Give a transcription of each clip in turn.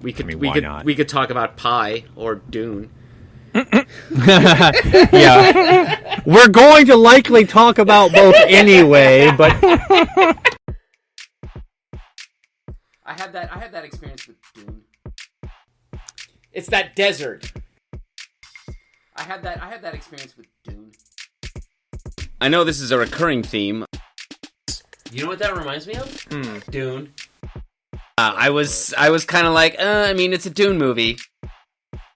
We could talk about Pi or Dune. Yeah. We're going to likely talk about both anyway, but I had that experience with Dune. It's that desert. I had that experience with Dune. I know this is a recurring theme. You know what that reminds me of? Dune. I was kind of like, I mean, it's a Dune movie.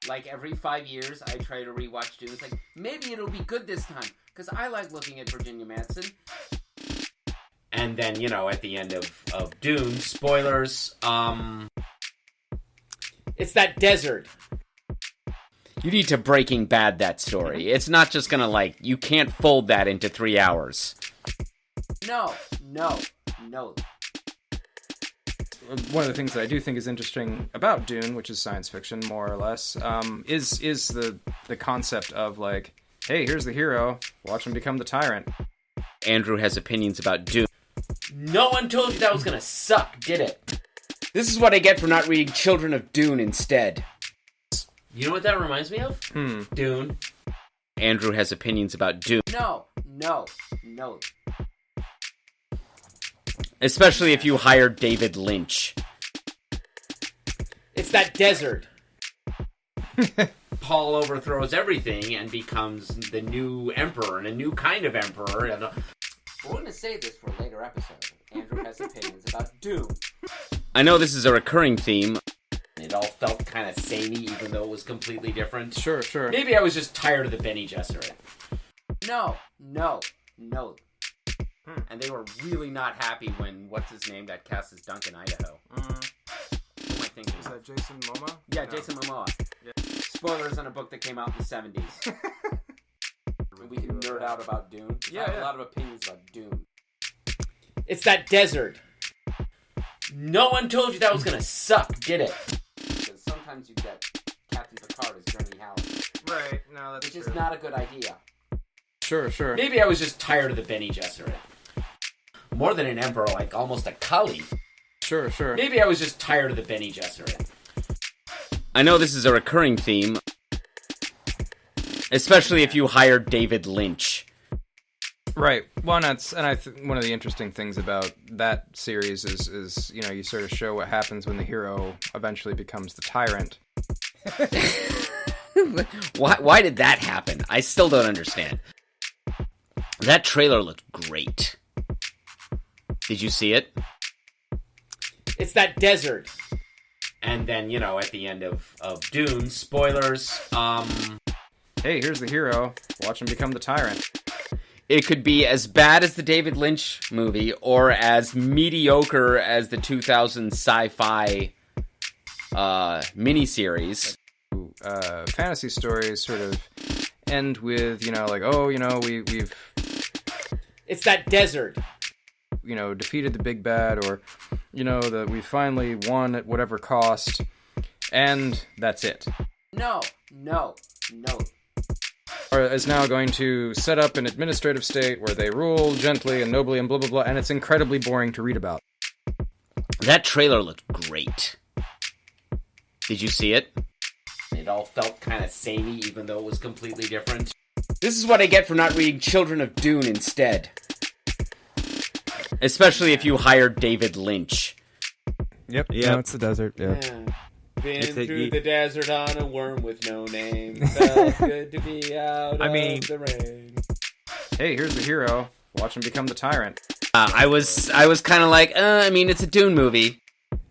Like, every 5 years, I try to rewatch Dune. It's like, maybe it'll be good this time, because I like looking at Virginia Madsen. And then, at the end of Dune, spoilers, it's that desert. You need to Breaking Bad that story. It's not just gonna, you can't fold that into 3 hours. No. One of the things that I do think is interesting about Dune, which is science fiction, more or less, is the concept of, hey, here's the hero, watch him become the tyrant. Andrew has opinions about Dune. No one told you that was gonna suck, did it? This is what I get for not reading Children of Dune instead. You know what that reminds me of? Dune. Andrew has opinions about Dune. No. Especially if you hired David Lynch. It's that desert. Paul overthrows everything and becomes the new emperor, and a new kind of emperor. And we're going to save this for a later episode. Andrew has opinions about Dune. I know this is a recurring theme. It all felt kind of samey, even though it was completely different. Sure. Maybe I was just tired of the Bene Gesserit. No. And they were really not happy when, what's-his-name, got cast as Duncan Idaho. Who am I thinking? Is that Jason Momoa? Yeah, no. Jason Momoa. Yeah. Spoilers on a book that came out in the 70s. We can nerd out about Dune. I have a lot of opinions about Dune. It's that desert. No one told you that was gonna suck, did it? Because sometimes you get Captain Picard as Gurney Halleck. Right, no, that's true. Which is not a good idea. Sure. Maybe I was just tired of the Bene Gesserit. More than an emperor, almost a caliph. Sure. Maybe I was just tired of the Bene Gesserit. I know this is a recurring theme. Especially if you hired David Lynch. Right. Well, one of the interesting things about that series is you sort of show what happens when the hero eventually becomes the tyrant. Why did that happen? I still don't understand. That trailer looked great. Did you see it? It's that desert. And then, at the end of Dune, spoilers, hey, here's the hero, watch him become the tyrant. It could be as bad as the David Lynch movie, or as mediocre as the 2000 sci-fi miniseries. Fantasy stories sort of end with, we've... It's that desert. Defeated the big bad, or, that we finally won at whatever cost, and that's it. No. Or is now going to set up an administrative state where they rule gently and nobly and blah, blah, blah, and it's incredibly boring to read about. That trailer looked great. Did you see it? It all felt kind of samey, even though it was completely different. This is what I get for not reading Children of Dune instead. Especially if you hired David Lynch. Yep. No, it's the desert. Yeah. Been through the desert on a worm with no name. Felt good to be out of the rain. Hey, here's the hero. Watch him become the tyrant. I was kind of like, it's a Dune movie.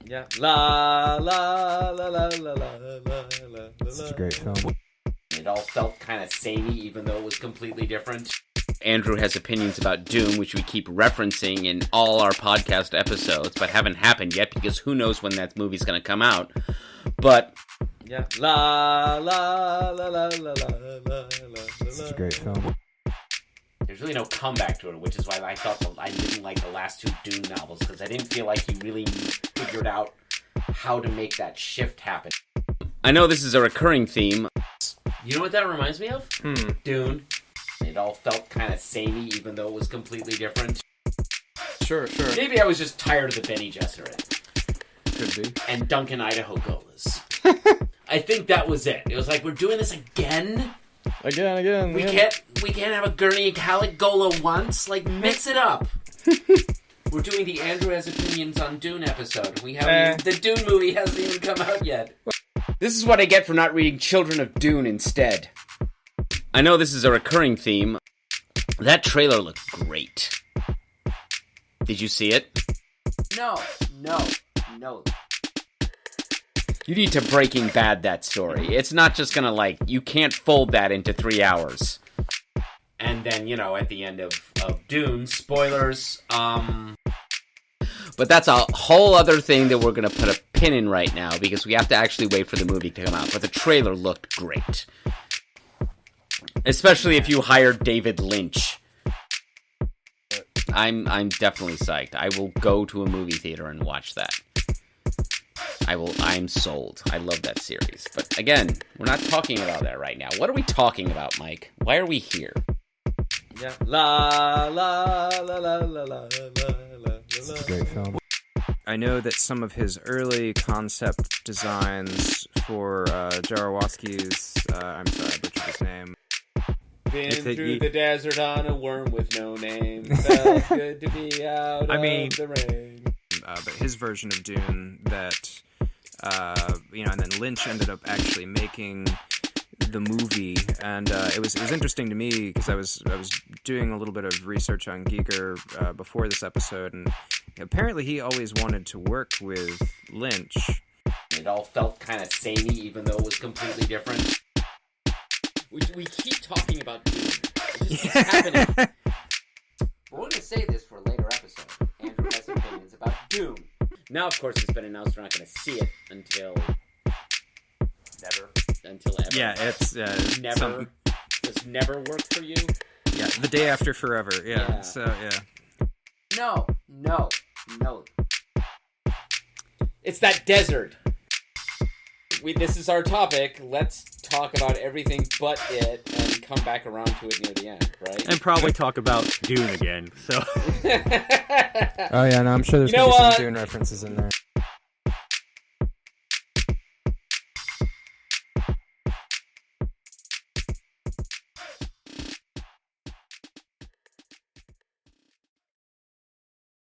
Yeah. La la la la la la la la. Such a great film. It all felt kind of samey, even though it was completely different. Andrew has opinions about Dune, which we keep referencing in all our podcast episodes, but haven't happened yet because who knows when that movie's going to come out. But yeah, la la la la la la la. Such a great film. There's really no comeback to it, which is why I thought I didn't like the last two Dune novels, because I didn't feel like he really figured out how to make that shift happen. I know this is a recurring theme. You know what that reminds me of? Dune. It all felt kind of samey, even though it was completely different. Sure. Maybe I was just tired of the Bene Gesserit. Could be. And Duncan Idaho Golas. I think that was it. It was like, we're doing this again? Again. We can't have a Gurney and Halleck Gola once? Like, mix it up. We're doing the Andrew Has Opinions on Dune episode. We haven't the Dune movie hasn't even come out yet. This is what I get for not reading Children of Dune instead. I know this is a recurring theme. That trailer looked great. Did you see it? No. You need to Breaking Bad that story. It's not just gonna, you can't fold that into 3 hours. And then, at the end of Dune, spoilers, But that's a whole other thing that we're gonna put a pin in right now, because we have to actually wait for the movie to come out. But the trailer looked great. Especially if you hired David Lynch. I'm definitely psyched. I will go to a movie theater and watch that. I'm sold. I love that series. But again, we're not talking about that right now. What are we talking about, Mike? Why are we here? Yeah. La la la la la la la la. It's a great film. I know that some of his early concept designs for Jaworski's, I'm sorry, I butchered his name. Been through the desert on a worm with no name. Felt good to be out of the rain. But his version of Dune that, and then Lynch ended up actually making the movie, and it was interesting to me because I was doing a little bit of research on Giger before this episode, and apparently he always wanted to work with Lynch. It all felt kind of samey, even though it was completely different. We keep talking about Dune. It just keeps happening. We're going to say this for a later episode. Andrew Has Opinions about Dune. Now, of course, it's been announced we're not going to see it until Never. Until ever. Yeah, it's never. Does never work for you? Yeah, the day after forever. Yeah. So yeah. No. It's that desert. This is our topic. Let's talk about everything but it and come back around to it near the end, right? And probably talk about Dune again. So. Oh yeah, no, I'm sure there's gonna be some Dune references in there.